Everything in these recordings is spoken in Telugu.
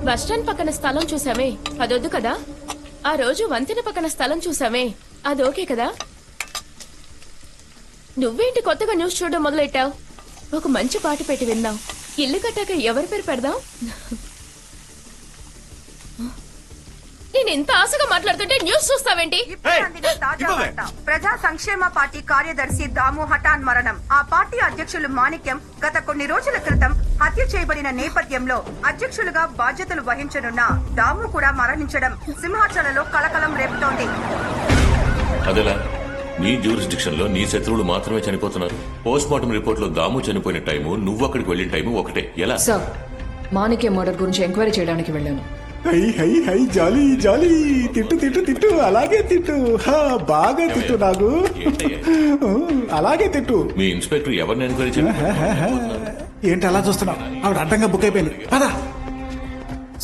బస్టాండ్ పక్కన స్థలం చూసామే అదొద్దు కదా. ఆ రోజు వంతెన పక్కన స్థలం చూసామే అది ఓకే కదా. నువ్వేంటి కొత్తగా న్యూస్ చూడడం మొదలెట్టావు? ఒక మంచి పాట పెట్టి విందాం. ఇల్లు కట్టాక ఎవరి పేరు పెడదాం? నేను ఎంత ఆశగా మాట్లాడుతుంటే న్యూస్ చూస్తావేంటి? ప్రజా సంక్షేమ పార్టీ కార్యదర్శి దాము హఠాన్ మరణం. ఆ పార్టీ అధ్యక్షులు మాణిక్యం గత కొన్ని రోజుల క్రితం హత్య చేయబడిన నేపథ్యంలో అధ్యక్షులుగా బాధ్యతలు వహించనున్న దాము కూడా మరణించడం సింహాచలంలో కలకలం రేపుతోంది. అదేలా నీ జ్యూరిస్డిక్షన్ లో నీ శత్రువులు మాత్రమే చనిపోతున్నారు. పోస్ట్ మార్టం రిపోర్ట్ లో దాము చనిపోయిన టైము నువ్వు అక్కడికి వెళ్లిన టైము ఒకటే. ఎలా? సార్, మాణిక్యం మర్డర్ గురించి ఎంక్వైరీ చేయడానికి వెళ్ళాను. హై హై హై జాలీ జాలీ తిట్టు తిట్టు తిట్టు అలాగే తిట్టు బాగా తిట్టు నాకు అలాగే తిట్టు. మీ ఇన్స్పెక్టర్ ఎవరిని ఎంక్వైరీ చేయాలి? ఏంటి అలా చూస్తున్నావు? ఆవిడ అడ్డంగా బుక్ అయిపోయింది. పదా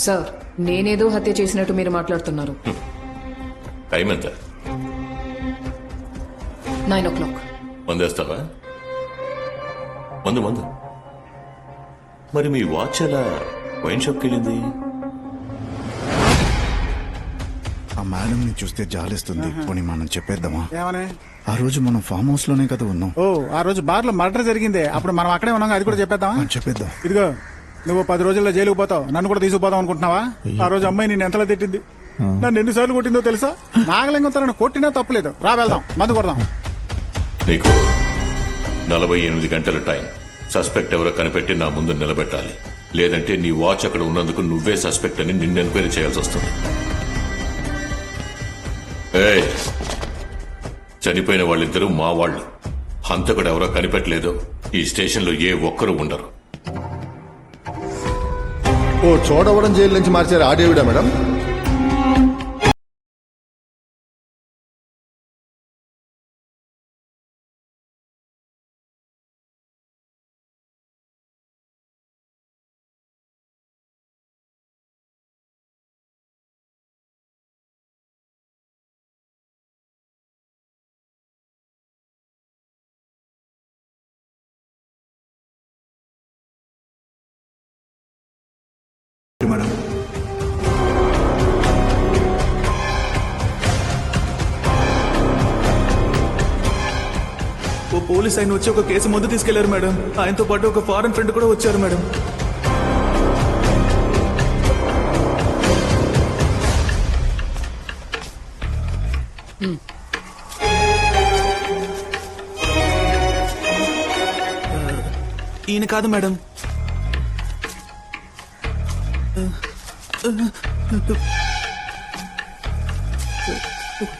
సార్, నేనేదో హత్య చేసినట్టు మీరు మాట్లాడుతున్నారు. టైం ఎంత? 9 o'clock. మందేస్తావా? మందు. మరి మీ వాచ్ ఎలా వైన్ షాప్కి వెళ్ళింది? ఆ మేడం ని చూస్తే జాలిస్తుంది. పోనీ మనం చెప్పేద్దామా? ఏమనే? ఆ రోజు మనం ఫామ్ హౌస్ లోనే కదా ఉన్నాం. ఓ, ఆ రోజు బార్ లో మర్డర్ జరిగింది. అప్పుడు మనం అక్కడే ఉన్నాం. అది కూడా చెప్పేద్దామా? చెప్పేద్దాం. ఇదిగో, నువ్వు 10 రోజుల్లో జైలుకు పోతావు. నన్ను కూడా తీసుకుపోతావు అనుకుంటున్నావా? ఆ రోజు అమ్మాయి నేను ఎంతలా తిట్టింది, నన్ను ఎన్నిసార్లు కొట్టిందో తెలుసా? నాగలింగం తనను కొట్టినా తప్పులేదు. రా వెళ్దాం, మందు కొడదాం. నీకు 48 గంటల టైం. సస్పెక్ట్ ఎవరో కనిపెట్టి నా ముందు నిలబెట్టాలి. లేదంటే నీ వాచ్ అక్కడ ఉన్నందుకు నువ్వే సస్పెక్ట్ అని నిన్ను ఎంక్వైరీ చేయాల్సి వస్తుంది. చనిపోయిన వాళ్ళిద్దరూ మా వాళ్ళు. హంతకుడు ఎవరో కనిపెట్టలేదు. ఈ స్టేషన్ లో ఏ ఒక్కరూ ఉండరు. ఓ చోడవరం జైలు నుంచి మార్చారు. ఆడేవిడా మేడం? మేడం, ఓ పోలీస్ ఆయన వచ్చి ఒక కేసు ముందు తీసుకెళ్లారు మేడం. ఆయనతో పాటు ఒక ఫారెన్ ఫ్రెండ్ కూడా వచ్చారు మేడం. ఈయన కాదు మేడం.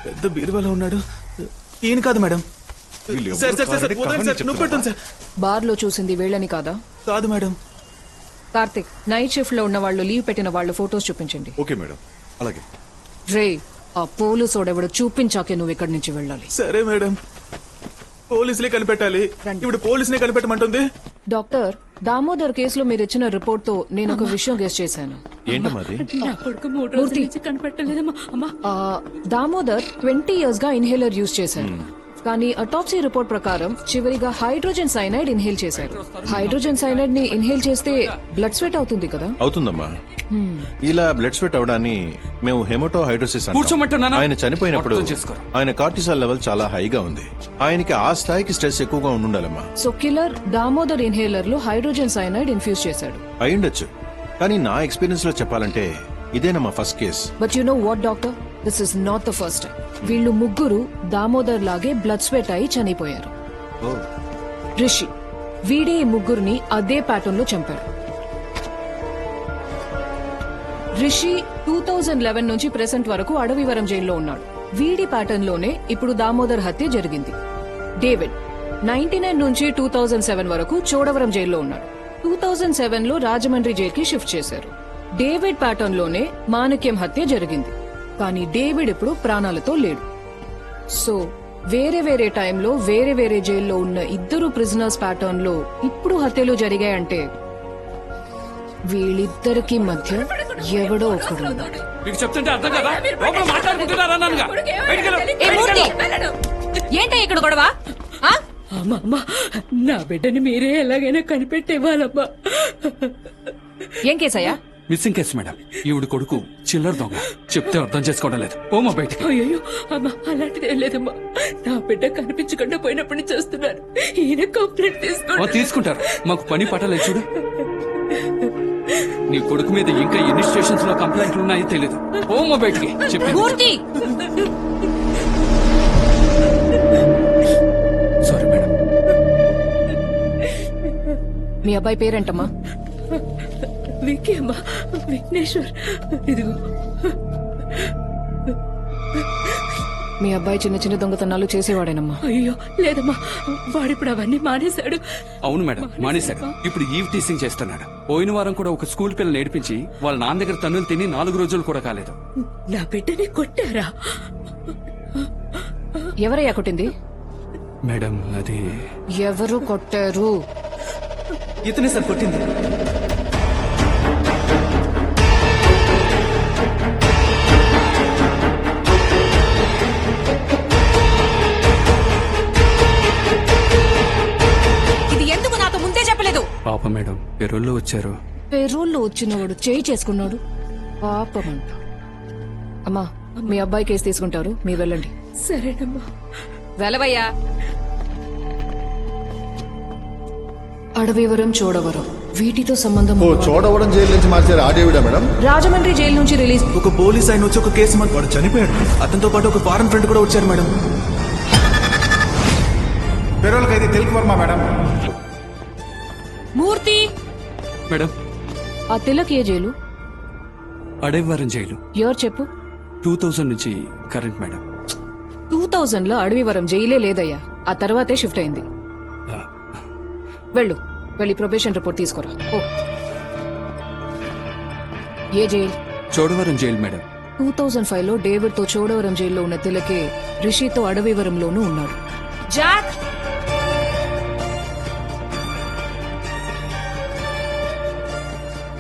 పెద్ద బీరువాలో ఉన్నాడు. ఈయన కాదు మేడం. బార్ లో చూసింది వీళ్ళని కాదా? కాదు మేడం. కార్తిక్, నైట్ షిఫ్ట్ లో ఉన్న వాళ్ళు, లీవ్ పెట్టిన వాళ్ళు ఫోటోస్ చూపించండి. ఓకే మేడం, అలాగే. రే, ఆ పోలీసోడెవడో చూపించాకే నువ్వు ఇక్కడి నుంచి వెళ్ళాలి. సరే మేడం. పోలీసులే కనిపెట్టాలి. ఇప్పుడు పోలీసునే కనిపెట్టమంటుంది. డాక్టర్, దామోదర్ కేసులో మీరు ఇచ్చిన రిపోర్ట్ తో నేను ఒక విషయం గెస్ చేశాను. ఏంటమ్మది? దామోదర్ 20 years గా ఇన్హేలర్ యూజ్ చేశారు. కానీ అటాప్సీ రిపోర్ట్ ప్రకారం చివరిగా హైడ్రోజన్ సైనైడ్ ఇన్హేల్ చేశారు. హైడ్రోజన్ సైనైడ్ ని ఇన్హేల్ చేస్తే బ్లడ్ స్వెట్ అవుతుంది కదా? అవుతుందమ్మా. ఇలా బ్లడ్ స్వెట్ అవడాన్ని మేము హెమటో హైడ్రోసిస్ అంటాం. ఆయన చనిపోయినప్పుడు ఆయన కార్టిసాల్ లెవెల్ చాలా హైగా ఉంది. ఆయనకి ఆ స్థాయికి స్ట్రెస్ ఎక్కువగా ఉండాలమ్మా. సో కిల్లర్ దామోదర్ ఇన్హేలర్ లో హైడ్రోజన్ సైనైడ్ ఇన్ఫ్యూజ్ చేశాడు. అయ్యుండొచ్చు, కానీ నా ఎక్స్పీరియన్స్ లో చెప్పాలంటే ఇదేనమ్మా first case. But you know what doctor, this is not the first time. వీళ్ళు ముగ్గురు దామోదర్ లాగే బ్లడ్ స్వెట్ అయి చనిపోయారు. రిషి, వీడే ఈ ముగ్గురిని అదే ప్యాటర్న్ లో చంపాడు. రిషి 2011 నుంచి ప్రెసెంట్ వరకు అడవివరం జైల్లో ఉన్నాడు. వీడి ప్యాటర్న్ లోనే ఇప్పుడు దామోదర్ హత్య జరిగింది. డేవిడ్ 99 నుంచి 2007 వరకు చోడవరం జైల్లో ఉన్నాడు. 2007 లో రాజమండ్రి జైలుకి షిఫ్ట్ చేశారు. డేవిడ్ ప్యాటర్న్ లోనే మాణిక్యం హత్య జరిగింది. కానీ డేవిడ్ ఇప్పుడు ప్రాణాలతో లేడు. సో వేరే వేరే టైంలో వేరే వేరే జైల్లో ఉన్న ఇద్దరు ప్రిజనర్స్ ప్యాటర్న్ లో ఇప్పుడు హత్యలు జరిగాయంటే వీళ్ళిద్దరికి మధ్య ఎవడో ఒకడు ఉన్నాడు. ఏంటో ఇక్కడ గొడవ? అమ్మా, నా బిడ్డని మీరే ఎలాగైనా కనిపెట్టేవాళ్ళమ్మా. ఏం కేసయ్యా? Missing case madam. ఈవిడ కొడుకు చిల్లర దొంగ. చెప్తే అర్థం చేసుకోవడం లేదు. ఓమా బయటికి. అయ్యో అమ్మా అలాంటిది ఏం లేదమ్మా. నా బిడ్డ కనిపించకుండా పోయినప్పటి నుంచి చూస్తున్నాను. ఈయన కంప్లైంట్ తీసుకుంటారు. మాకు పని పట్టలేదు చూడు. నీ కొడుకు మీద ఇంకా ఎన్ని స్టేషన్స్ లో కంప్లైంట్లు ఉన్నాయో తెలీదు. ఓమా బయటికి. చెప్పి సారీ మేడం. మీ అబ్బాయి పేరేంటమ్మా? విక్కీ అమ్మా, విఘ్నేశ్వర్. ఇదిగో మీ అబ్బాయి చిన్న చిన్న దొంగతనాలు చేసేవాడేనమ్మా. అయ్యో లేదమ్మా, వాడిప్పుడు అవన్నీ మానేశాడు. అవును మేడం, మానేశాడు. ఇప్పుడు ఈవ్ టీసింగ్ చేస్తున్నాడు. పోయిన వారం కూడా ఒక స్కూల్ పిల్లలు నేర్పించి వాళ్ళ నాన్న దగ్గర తన్నులు తిని 4 రోజులు కూడా కాలేదు. నా బిడ్డని కొట్టారా? ఎవరయ్యా కొట్టింది? మేడం అది ఎవరు కొట్టారు? ఇతనే సార్ కొట్టింది. ఇది ఎందుకు నాతో ముందే చెప్పలేదు? పాప మేడం, పెరోల్లో వచ్చారు. పెరూల్లో వచ్చినవాడు చేయి చేసుకున్నాడు. పాపమంట. అమ్మా, మీ అబ్బాయి కేసు తీసుకుంటారు, మీరు వెళ్ళండి. సరేనమ్మా. వెళ్ళవయ్యా. అడవివరం, చోడవరం వీటితో సంబంధం ఓ చోడవరం జైలు నుంచి మార్చారు ఆ డేవిడా మేడం? రాజమండ్రి జైలు నుంచి రిలీజ్. ఒక పోలీస్ ఆయన వచ్చి ఒక కేసు వాడు చనిపోయాడు. అతనితో పాటు ఒక ఫారెన్ ఫ్రెండ్ కూడా వచ్చారు మేడం. పెరోల్కైతే తెలుగు వర్మ మేడం. మూర్తి మేడం, ఆ తిలక్ ఏ జైలు? అడవివరం జైలు. ఎవరు చెప్పు? 2000 నుంచి కరెంట్ మేడం. 2000 లో అడవివరం జైలే లేదయ్యా. ఆ తర్వాతే షిఫ్ట్ అయింది. వెళ్ళు, వెళ్ళి ప్రొబేషన్ రిపోర్ట్ తీసుకురా. ఓ. ఏ జైల్? Chodavaram jail madam. 2005 లో డేవిడ్ తో చోడవరం జైల్లో ఉన్న తిలకే రిషితో అడవివరంలోనూ ఉన్నాడు. జాక్,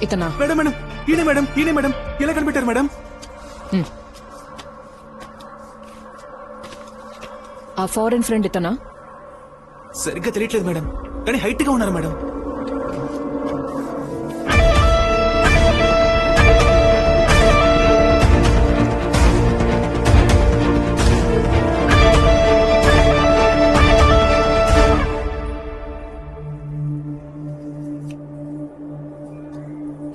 ఇతనా? మేడం మేడం, ఈయనే మేడం. ఇలా కనిపెట్టారు మేడం. ఆ ఫారెన్ ఫ్రెండ్ ఇతనా? సరిగ్గా తెలియట్లేదు మేడం, కానీ హైట్ గా ఉన్నారు మేడం.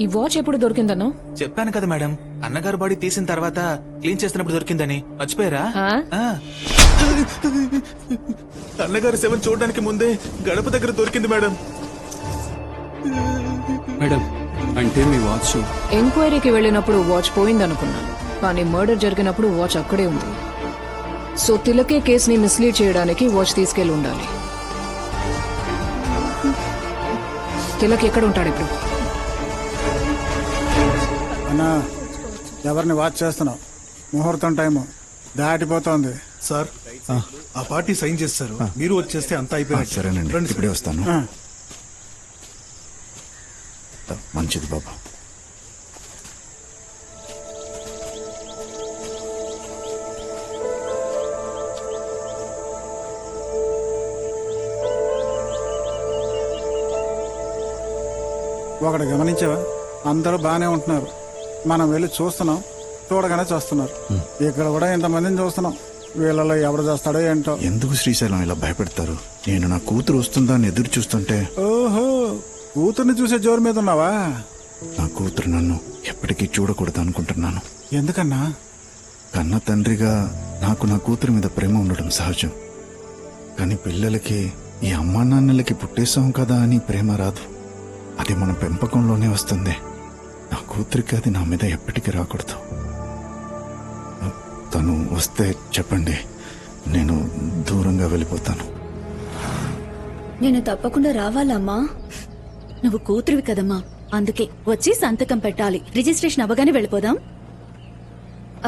ఈ వాచ్ ఎప్పుడు దొరికిందన్నా? చెప్పాను కదా మేడం, అన్నగారు బాడీ తీసిన తర్వాత క్లీన్ చేస్తున్నప్పుడు దొరికిందని. మర్చిపోయారా? ఆ. అన్నగారు శవం చూడడానికి ముందే గడప దగ్గర దొరికింది మేడం. మేడం, అంటే మీ వాచ్ ఎంక్వైరీకి వెళ్ళినప్పుడు వాచ్ పోయిందనుకున్నాను, కానీ మర్డర్ జరిగినప్పుడు వాచ్ అక్కడే ఉంది. సో తిలకే కేసుని మిస్లీడ్ చేయడానికి వాచ్ తీసుకెళ్లి ఉండాలి. తిలక్ ఎక్కడ ఉంటాడు ఇప్పుడు? అన్నా, ఎవరిని వాచ్ చేస్తున్నావు? ముహూర్తం టైము దాటిపోతోంది. సార్ ఆ పార్టీ సైన్ చేస్తారు, మీరు వచ్చేస్తే అంతా అయిపోయింది. సరేనండి, ఇప్పుడే వస్తాను. మంచిది బాబా. ఒకటి గమనించావా? అందరూ బానే ఉంటున్నారు, మనం వెళ్ళి చూస్తున్నాం, చూడగానే చూస్తున్నారు. ఇక్కడ కూడా ఇంతమందిని చూస్తున్నాం. వీళ్ళలో ఎవడు చేస్తాడో ఏంటో. ఎందుకు శ్రీశైలం ఇలా భయపెడతారు? నేను నా కూతురు వస్తుందా అని ఎదురు చూస్తుంటే. ఓహో, కూతుర్ని చూసే జోరు మీద ఉన్నావా? నా కూతురు నన్ను ఎప్పటికీ చూడకూడదు అనుకుంటున్నాను. ఎందుకన్నా? కన్న తండ్రిగా నాకు నా కూతురు మీద ప్రేమ ఉండడం సహజం, కానీ పిల్లలకి ఈ అమ్మా నాన్నలకి పుట్టేశాం కదా అని ప్రేమ రాదు. అది మన పెంపకంలోనే వస్తుంది. నా కూతురికి అది నా మీద ఎప్పటికీ రాకూడదు. తను వస్తే చెప్పండి, నేను దూరంగా వెళ్ళిపోతాను. నేను తప్పకుండా రావాలమ్మా. నువ్వు కూతురివి కదమ్మా, అందుకే వచ్చి సంతకం పెట్టాలి. రిజిస్ట్రేషన్ అవ్వగానే వెళ్ళిపోదాం.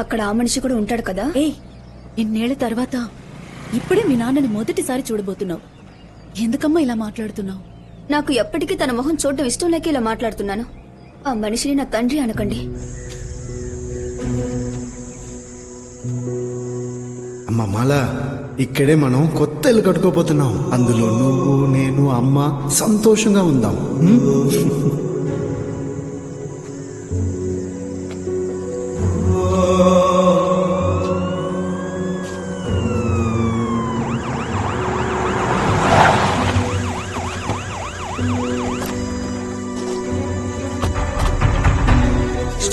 అక్కడ ఆ మనిషి కూడా ఉంటాడు కదా? ఇన్నేళ్ల తర్వాత ఇప్పుడే మీ నాన్నని మొదటిసారి చూడబోతున్నావు. ఎందుకమ్మా ఇలా మాట్లాడుతున్నావు? నాకు ఎప్పటికీ తన మొహం చూడడం ఇష్టం లేక ఇలా మాట్లాడుతున్నాను. ఆ మనిషిని నా తండ్రి అనకండి. అమ్మ మాల, ఇక్కడే మనం కొత్త ఇల్లు కట్టుకోపోతున్నాం. అందులో నువ్వు, నేను, అమ్మ సంతోషంగా ఉందాం.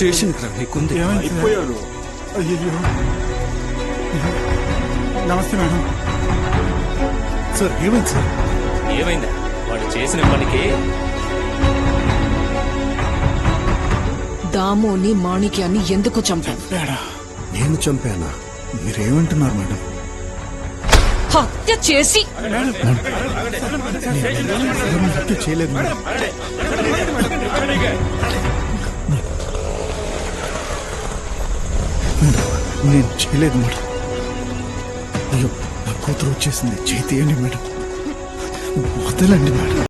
స్టేషన్ రా నీకుంది. అయిపోయారు. అయ్యయ్యో. నమస్తే మేడం. సార్ ఏమైంది సార్? ఏమైందా? వాడు చేసిన పనికి దామోని మాణిక్యాన్ని ఎందుకు చంపాను? ఏడా? నేను చంపానా? మీరేమంటున్నారు మేడం? హత్య చేసి హత్య చేయలేదు మేడం. నేను చేయలేదు మేడం. అయ్యో నా కూతురు వచ్చేసింది. చేతి మేడం. వదలండి మేడం.